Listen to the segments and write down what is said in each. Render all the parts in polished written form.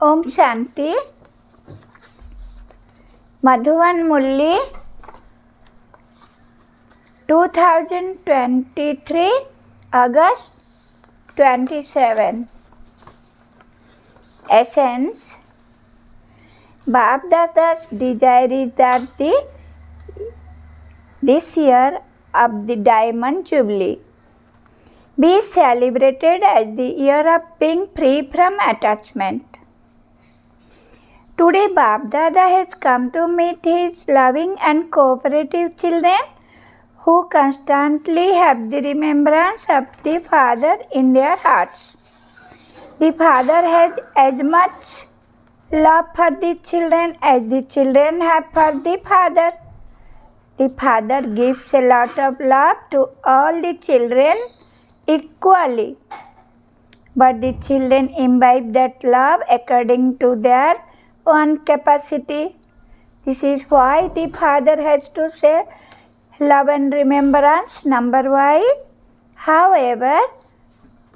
Om Shanti. Madhuvan Murli, 2023 August 27. Essence. Baba Dada's desire is that this year of the Diamond Jubilee be celebrated as the year of being free from attachment. Today, Baba Dada has come to meet his loving and cooperative children who constantly have the remembrance of the Father in their hearts. The Father has as much love for the children as the children have for the Father. The Father gives a lot of love to all the children equally, but the children imbibe that love according to their own capacity. This is why the Father has to say love and remembrance number-wise. However,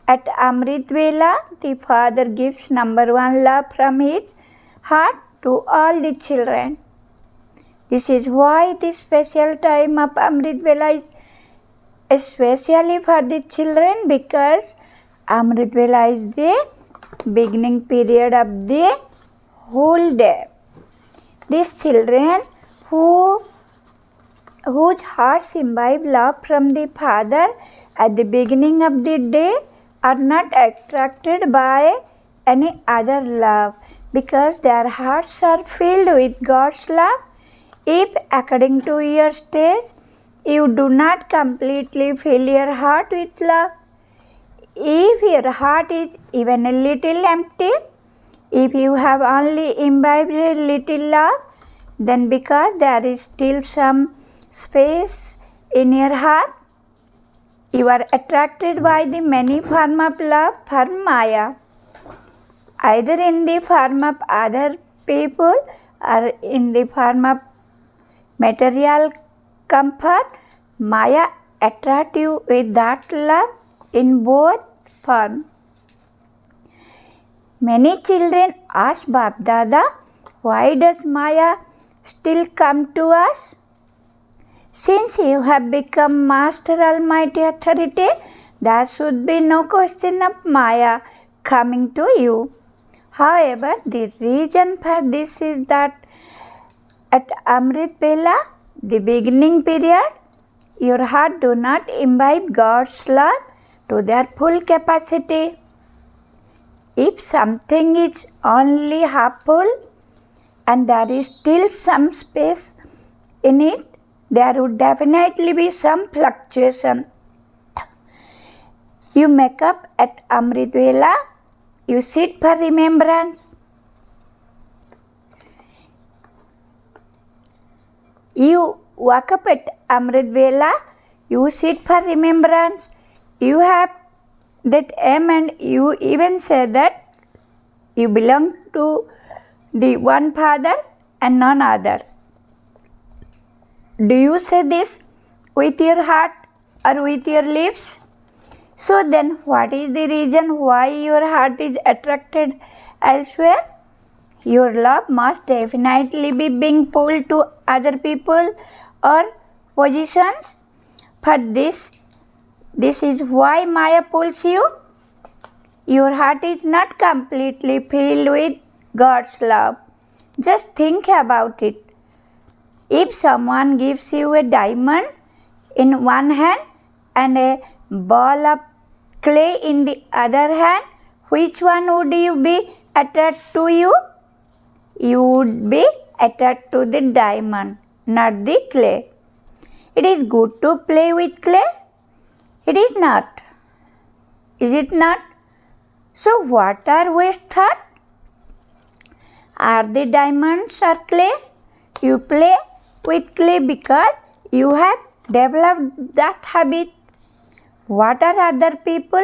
at Amrit Vela, the Father gives number one love from his heart to all the children. This is why the special time of Amrit Vela is especially for the children, because Amrit Vela is the beginning period of the whole day. These children whose hearts imbibe love from the Father at the beginning of the day are not attracted by any other love, because their hearts are filled with God's love. If, according to your stage, you do not completely fill your heart with love, if your heart is even a little empty, if you have only imbibed a little love, then because there is still some space in your heart, you are attracted by the many forms of love for Maya, either in the form of other people or in the form of material comfort. Maya attracts you with that love in both forms. Many children ask Baba Dada, why does Maya still come to us? Since you have become Master Almighty Authority, there should be no question of Maya coming to you. However, the reason for this is that at Amrit Vela, the beginning period, your heart do not imbibe God's love to their full capacity. If something is only half full and there is still some space in it, there would definitely be some fluctuation. You make up at Amrit Vela, you sit for remembrance. You wake up at Amrit Vela, you sit for remembrance. You have that aim and you even say that you belong to the one Father and none other. Do you say this with your heart or with your lips? So then what is the reason why your heart is attracted elsewhere? Your love must definitely be being pulled to other people or positions. For this is why Maya pulls you. Your heart is not completely filled with God's love. Just think about it. If someone gives you a diamond in one hand and a ball of clay in the other hand, which one would you be attracted to you? You would be attracted to the diamond, not the clay. It is good to play with clay. It is not. Is it not? So what are waste thoughts? Are the diamonds or clay? You play with clay because you have developed that habit. What are other people?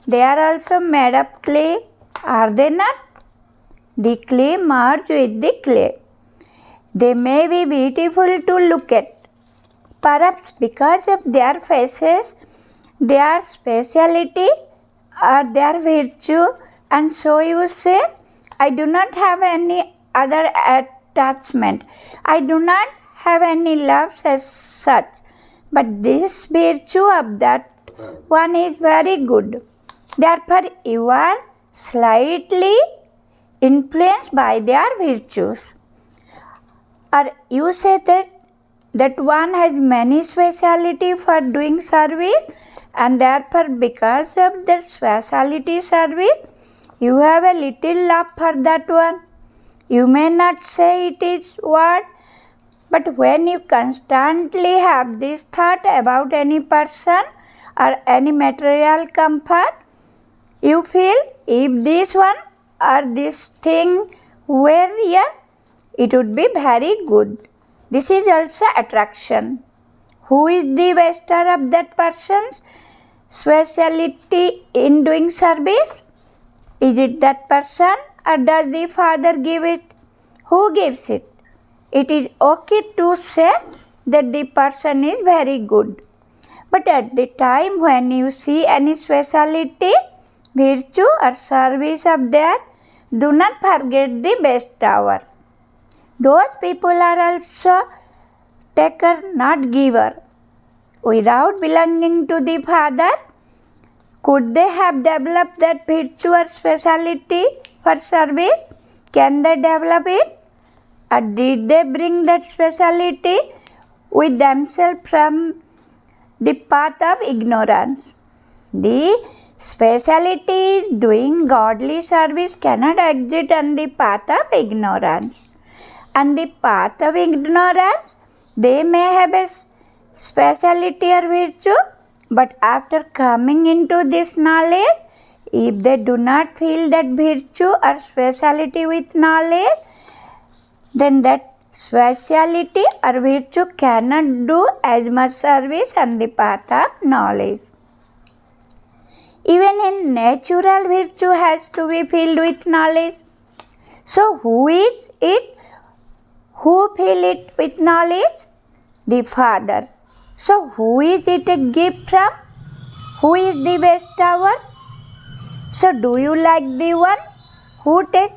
They are also made of clay, are they not? The clay merge with the clay. They may be beautiful to look at, perhaps because of their faces, their speciality or their virtue, and so you say, I do not have any other attachment. I do not have any loves as such. But this virtue of that one is very good. Therefore, you are slightly influenced by their virtues. Or you say that one has many speciality for doing service, and therefore because of that speciality service, you have a little love for that one. You may not say it is what, but when you constantly have this thought about any person or any material comfort, you feel if this one or this thing were here, it would be very good. This is also attraction. Who is the master of that person's speciality in doing service? Is it that person, or does the Father give it? Who gives it? It is okay to say that the person is very good. But at the time when you see any speciality, virtue or service of theirs, do not forget the best hour. Those people are also taker, not giver. Without belonging to the Father, could they have developed that virtue or speciality for service? Can they develop it? Or did they bring that speciality with themselves from the path of ignorance? The speciality is doing godly service cannot exist on the path of ignorance. On the path of ignorance, they may have a speciality or virtue, but after coming into this knowledge, if they do not feel that virtue or speciality with knowledge, then that speciality or virtue cannot do as much service on the path of knowledge. Even in natural, virtue has to be filled with knowledge. So who is it who fill it with knowledge? The Father. So who is it a gift from? Who is the bestower? So do you like the one who take,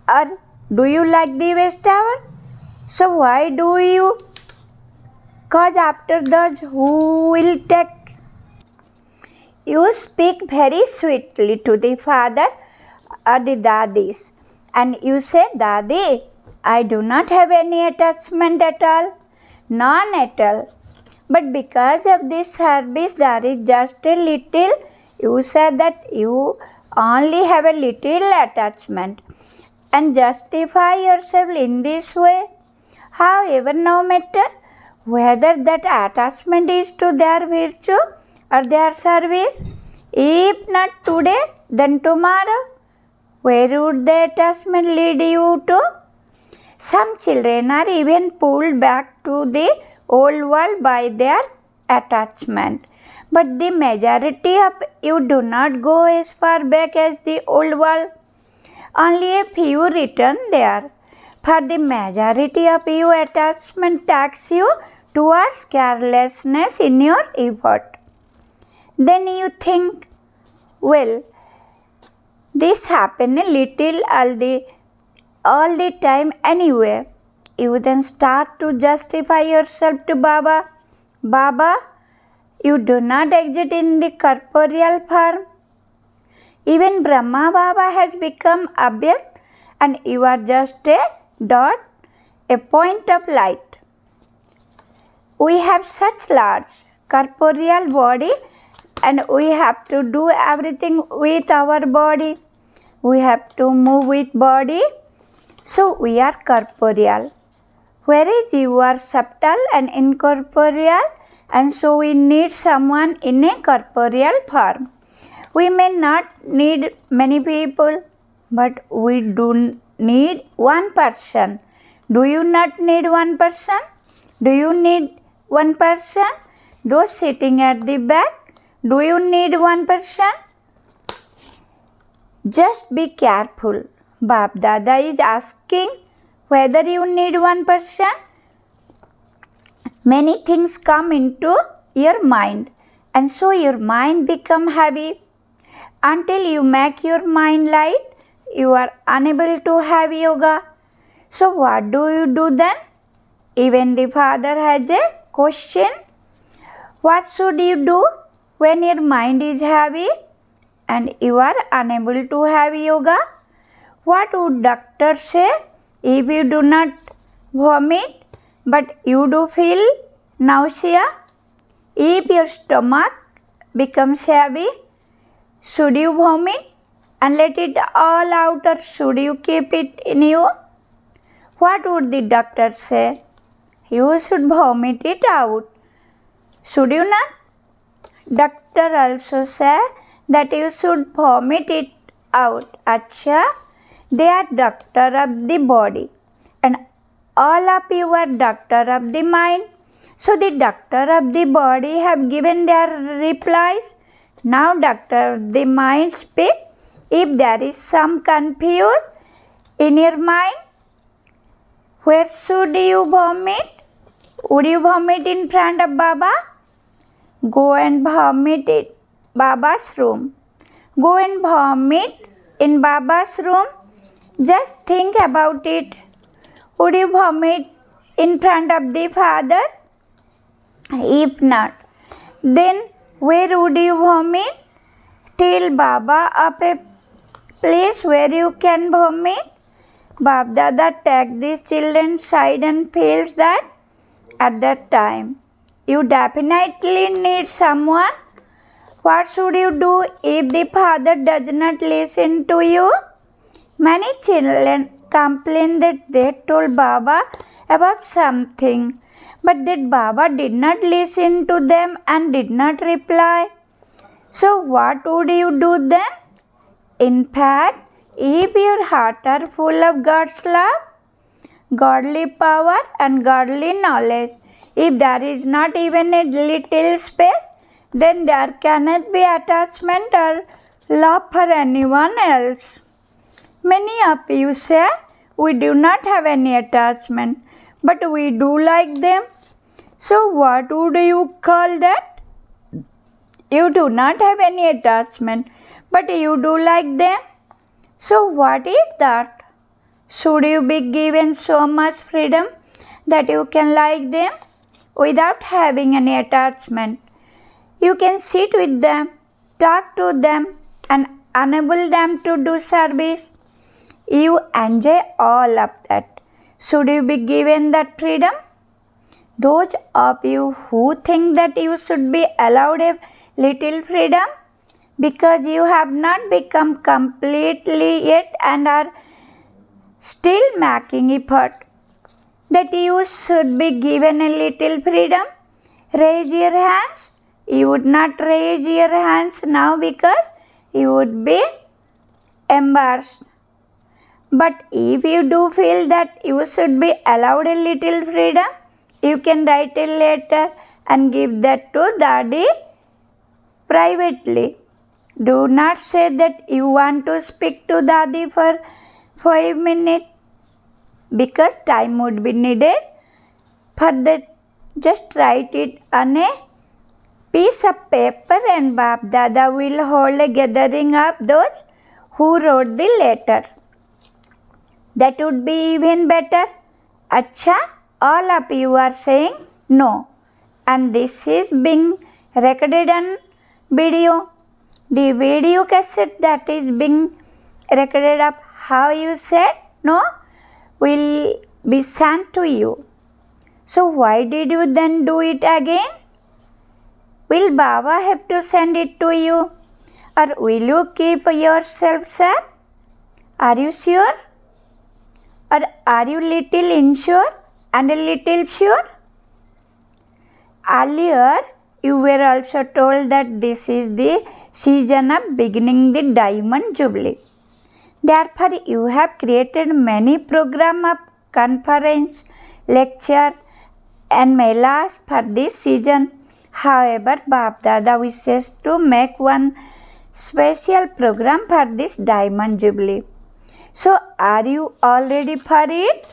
or do you like the bestower? So why do you cause after those who will take? You speak very sweetly to the father or the dadis, and you say, Dadi, I do not have any attachment at all, none at all. But because of this service, there is just a little. You say that you only have a little attachment and justify yourself in this way. However, no matter whether that attachment is to their virtue or their service, if not today, then tomorrow, where would the attachment lead you to? Some children are even pulled back to the old world by their attachment. But the majority of you do not go as far back as the old world. Only a few return there. For the majority of you, attachment takes you towards carelessness in your effort. Then you think, well, this happened a little all the time anyway. You then start to justify yourself to Baba. Baba, you do not exist in the corporeal form. Even Brahma Baba has become abhyakt, and you are just a dot, a point of light. We have such large corporeal body, and we have to do everything with our body. We have to move with body. So we are corporeal. Whereas you are subtle and incorporeal, and so we need someone in a corporeal form. We may not need many people, but we do need one person. Do you not need one person? Do you need one person? Those sitting at the back, do you need one person? Just be careful. Bab Dada is asking whether you need one person. Many things come into your mind, and so your mind become heavy. Until you make your mind light, you are unable to have yoga. So what do you do then? Even the father has a question. What should you do when your mind is heavy and you are unable to have yoga? What would doctor say if you do not vomit but you do feel nausea? If your stomach becomes heavy, should you vomit and let it all out, or should you keep it in you? What would the doctor say? You should vomit it out. Should you not? Doctor also say that you should vomit it out. Acha, they are doctor of the body and all of you are doctor of the mind. So the doctor of the body have given their replies. Now doctor of the mind speak. If there is some confusion in your mind, where should you vomit? Would you vomit in front of Baba? Go and vomit in Baba's room. Go and vomit in Baba's room. Just think about it. Would you vomit in front of the Father? If not, then where would you vomit? Tell Baba of a place where you can vomit. Bab Dada take these children side and feels that at that time you definitely need someone. What should you do if the father does not listen to you? Many children complain that they told Baba about something, but that Baba did not listen to them and did not reply. So what would you do then? In fact, if your heart are full of God's love, godly power and godly knowledge, if there is not even a little space, then there cannot be attachment or love for anyone else. Many of you say we do not have any attachment, but we do like them. So what would you call that? You do not have any attachment, but you do like them. So what is that? Should you be given so much freedom that you can like them without having any attachment? You can sit with them, talk to them, and enable them to do service. You enjoy all of that. Should you be given that freedom? Those of you who think that you should be allowed a little freedom because you have not become completely yet and are still making effort, that you should be given a little freedom, raise your hands. You would not raise your hands now because you would be embarrassed. But if you do feel that you should be allowed a little freedom, you can write a letter and give that to Daddy privately. Do not say that you want to speak to Daddy for 5 minutes because time would be needed for that. Just write it on a piece of paper and Bab Dada will hold a gathering of those who wrote the letter. That would be even better. Acha, all of you are saying no. And this is being recorded on video. The video cassette that is being recorded of how you said no will be sent to you. So why did you then do it again? Will Baba have to send it to you? Or will you keep yourself safe? Are you sure? Or are you little unsure and a little sure? Earlier, you were also told that this is the season of beginning the Diamond Jubilee. Therefore, you have created many programs of conference, lecture and melas for this season. However, Bab Dada wishes to make one special program for this Diamond Jubilee. So, are you all ready for it?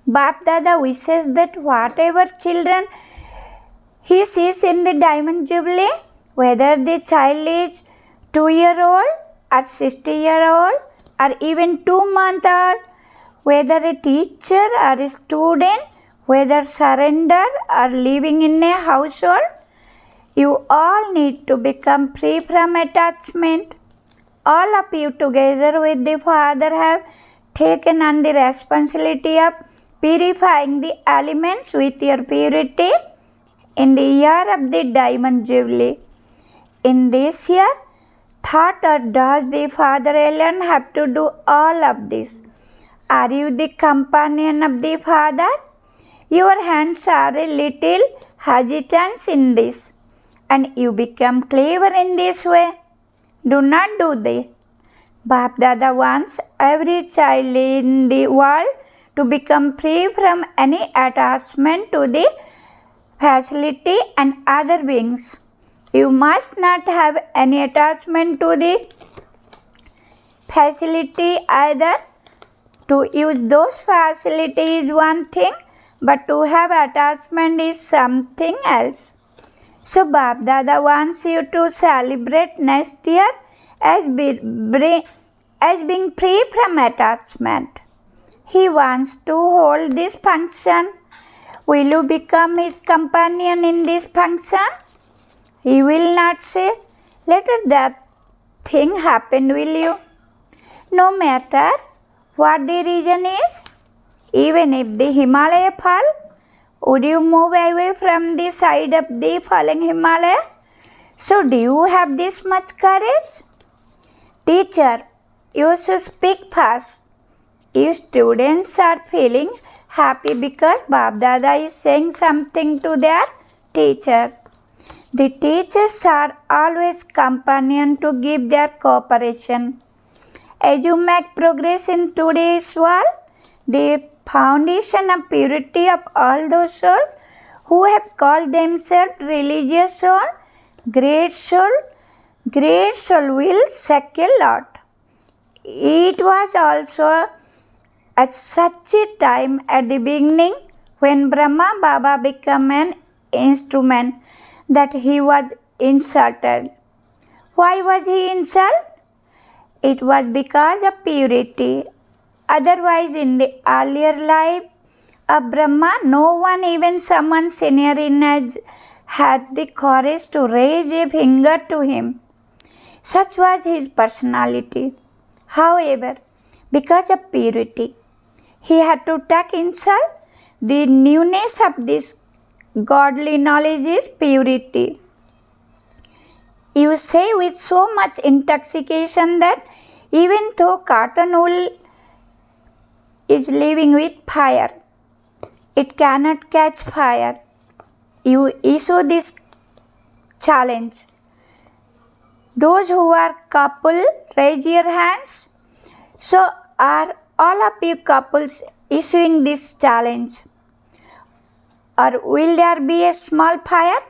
Bab Dada wishes that whatever children he sees in the Diamond Jubilee, whether the child is 2-year-old or 60-year-old or even 2-month-old, whether a teacher or a student, whether surrender or living in a household, you all need to become free from attachment. All of you together with the Father have taken on the responsibility of purifying the elements with your purity in the year of the Diamond Jubilee. In this year, thought or does the Father alone have to do all of this? Are you the companion of the Father? Your hands are a little hesitant in this, and you become clever in this way. Do not do this. Bap Dada wants every child in the world to become free from any attachment to the facility and other beings. You must not have any attachment to the facility either. To use those facilities is one thing, but to have attachment is something else. So Bap Dada wants you to celebrate next year as being free from attachment. He wants to hold this function. Will you become his companion in this function? He will not say, let that thing happen, will you? No matter what the reason is, even if the Himalaya fall, would you move away from the side of the falling Himalaya? So do you have this much courage? Teacher, you should speak fast. If students are feeling happy because Bap Dada is saying something to their teacher, the teachers are always companion to give their cooperation. As you make progress in today's world, the foundation of purity of all those souls who have called themselves religious soul, great soul will shake a lot. It was also at such a time at the beginning when Brahma Baba became an instrument that he was insulted. Why was he insulted? It was because of purity. Otherwise, in the earlier life of Brahma, no one, even someone senior in age, had the courage to raise a finger to him. Such was his personality. However, because of purity, he had to take insult. The newness of this godly knowledge is purity. You say with so much intoxication that even though cotton wool is living with fire, it cannot catch fire. You issue this challenge. Those who are couple, raise your hands. So are all of you couples issuing this challenge? Or will there be a small fire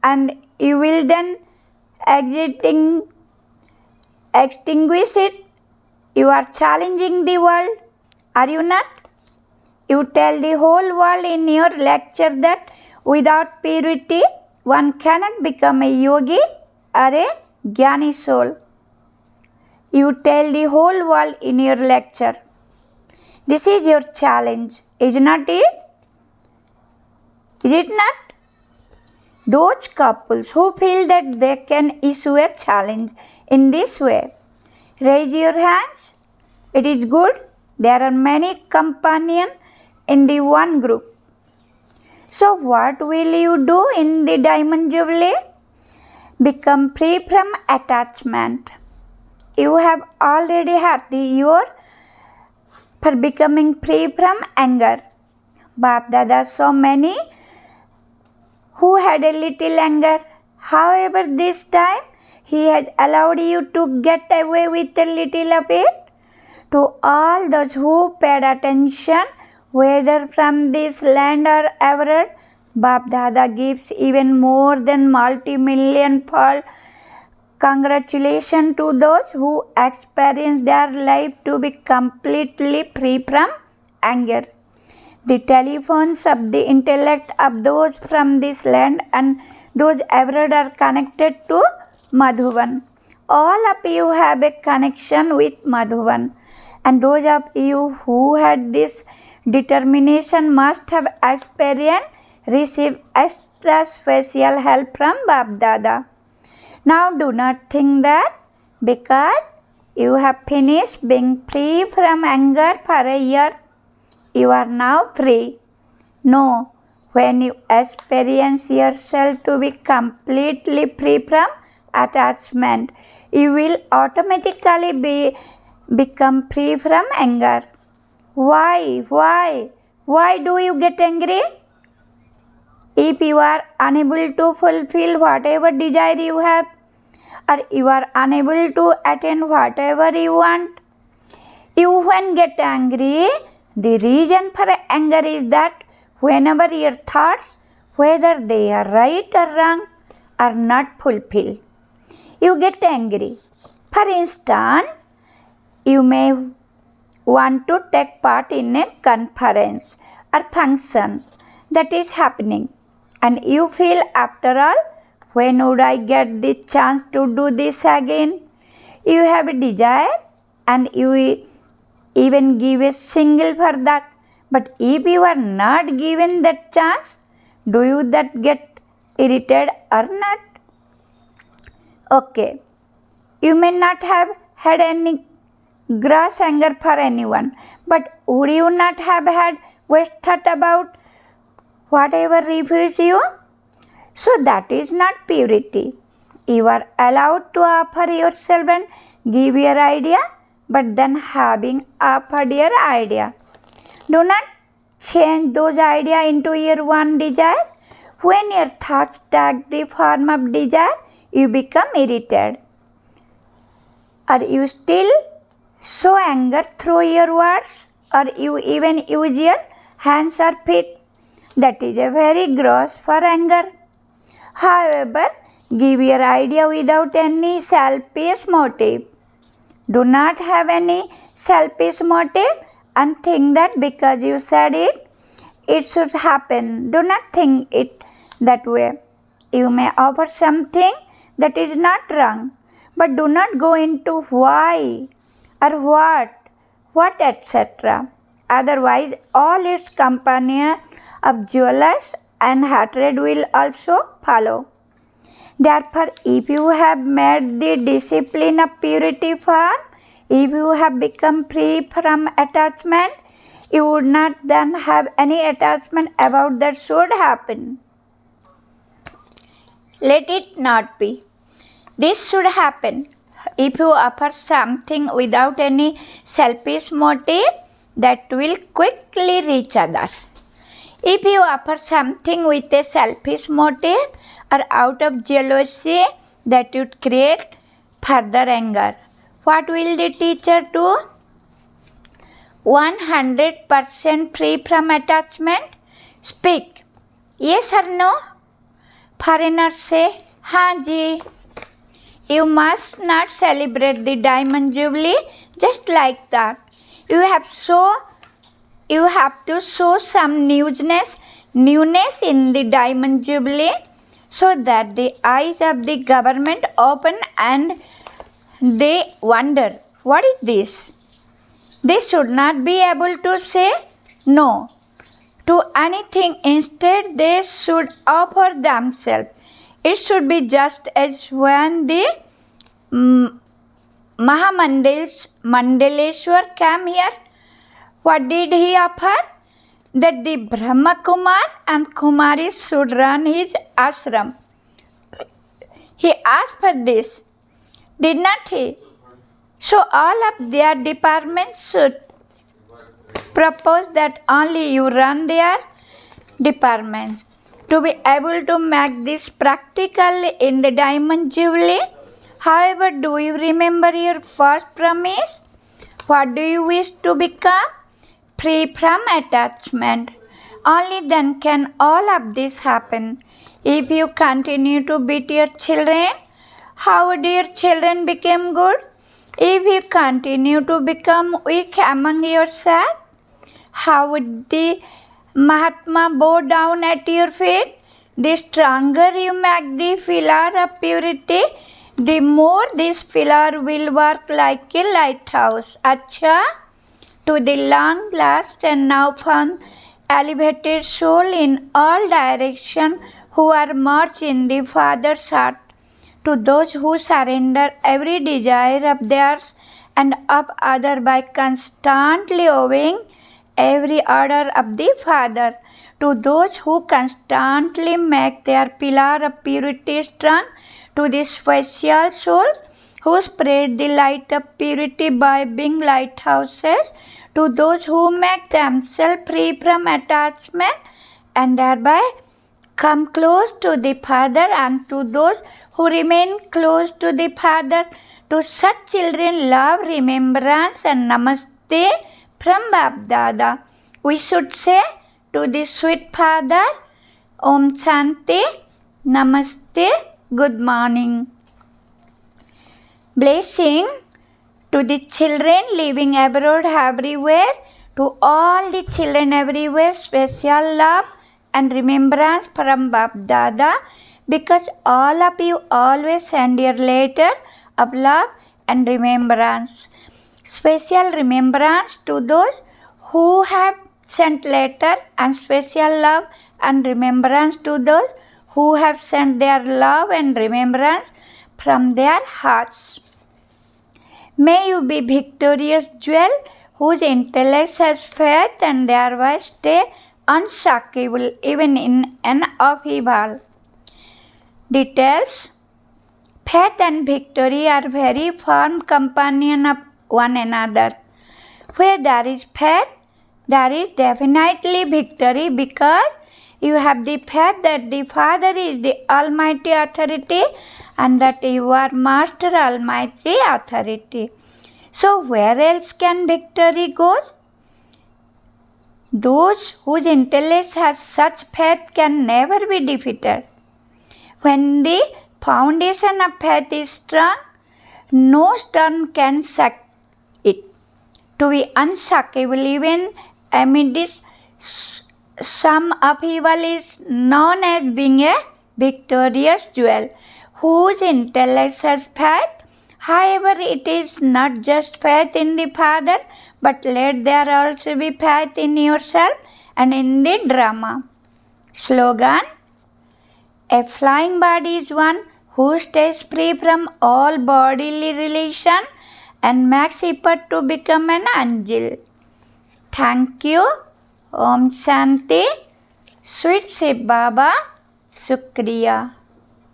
and you will then extinguish it? You are challenging the world, are you not? You tell the whole world in your lecture that without purity, one cannot become a yogi or a jnani soul. You tell the whole world in your lecture. This is your challenge, is not it? Is it not? Those couples who feel that they can issue a challenge in this way, raise your hands. It is good. There are many companions in the one group. So what will you do in the Diamond Jubilee? Become free from attachment. You have already had the year for becoming free from anger. Bap Dada saw many who had a little anger. However, this time he has allowed you to get away with a little of it. To all those who paid attention, whether from this land or abroad, Bap Dada gives even more than multi-million-fold congratulations to those who experience their life to be completely free from anger. The telephones of the intellect of those from this land and those abroad are connected to Madhuvan. all of you have a connection with Madhuvan. And those of you who had this determination must have experienced, received extra special help from Bab Dada. Now do not think that because you have finished being free from anger for a year, you are now free. No, when you experience yourself to be completely free from attachment, you will automatically become free from anger. Why? Why do you get angry? If you are unable to fulfill whatever desire you have, or you are unable to attain whatever you want, you when get angry, the reason for anger is that whenever your thoughts, whether they are right or wrong, are not fulfilled, you get angry. For instance, you may want to take part in a conference or function that is happening, and you feel, after all, when would I get the chance to do this again? You have a desire and you even give a single for that. But if you are not given that chance, do you that get irritated or not? Okay, you may not have had any gross anger for anyone, but would you not have had waste thought about whatever refused you? So that is not purity. You are allowed to offer yourself and give your idea, but then having offered your idea, do not change those ideas into your one desire. When your thoughts take the form of desire, you become irritated. Or you still show anger through your words, or you even use your hands or feet. That is a very gross for anger. However, give your idea without any selfish motive. Do not have any selfish motive and think that because you said it, it should happen. Do not think it that way. You may offer something that is not wrong, but do not go into why or what etc. Otherwise, all its companions of jealous and hatred will also follow. Therefore, if you have made the discipline of purity firm, if you have become free from attachment, you would not then have any attachment about that should happen. Let it not be. This should happen. If you offer something without any selfish motive, that will quickly reach others. If you offer something with a selfish motive or out of jealousy, that would create further anger. What will the teacher do? 100% free from attachment? Speak. Yes or no? Foreigners say, हाँ जी. You must not celebrate the Diamond Jubilee just like that. You have to show some newness in the Diamond Jubilee so that the eyes of the government open and they wonder, what is this? They should not be able to say no to anything. Instead, they should offer themselves. It should be just as when the Mahamandaleshwar came here. What did he offer? That the Brahma Kumar and Kumaris should run his ashram. He asked for this, did not he? So all of their departments should propose that only you run their departments. To be able to make this practical in the Diamond Jubilee, however, do you remember your first promise? What do you wish to become? Free from attachment. Only then can all of this happen. If you continue to beat your children, how would your children become good? If you continue to become weak among yourself, how would the Mahatma bow down at your feet? The stronger you make the pillar of purity, the more this pillar will work like a lighthouse. Acha, to the long lost and now found elevated soul in all directions who are merged in the Father's heart, to those who surrender every desire of theirs and of others by constantly obeying every order of the Father, to those who constantly make their pillar of purity strong, to the special souls who spread the light of purity by being lighthouses, to those who make themselves free from attachment and thereby come close to the Father, and to those who remain close to the Father, to such children love, remembrance and namaste from Bab Dada. We should say to the sweet Father, Om Shanti, Namaste, good morning. Blessing to the children living abroad everywhere, to all the children everywhere, special love and remembrance from Bab Dada, because all of you always send your letter of love and remembrance. Special remembrance to those who have sent letter, and special love and remembrance to those who have sent their love and remembrance from their hearts. May you be victorious jewel whose intellect has faith and thereby stay unshakable even in an upheaval. Details: faith and victory are very firm companions of one another. Where there is faith, there is definitely victory, because you have the faith that the Father is the Almighty Authority and that you are Master Almighty Authority. So where else can victory go? Those whose intellect has such faith can never be defeated. When the foundation of faith is strong, no stone can shake it. To be unshakable even amidst some upheaval is known as being a victorious jewel, whose intellect has faith. However, it is not just faith in the Father, but let there also be faith in yourself and in the drama. Slogan: a flying body is one who stays free from all bodily relation and makes effort to become an angel. Thank you. Om Shanti. Sweet Shiv Baba. Shukriya.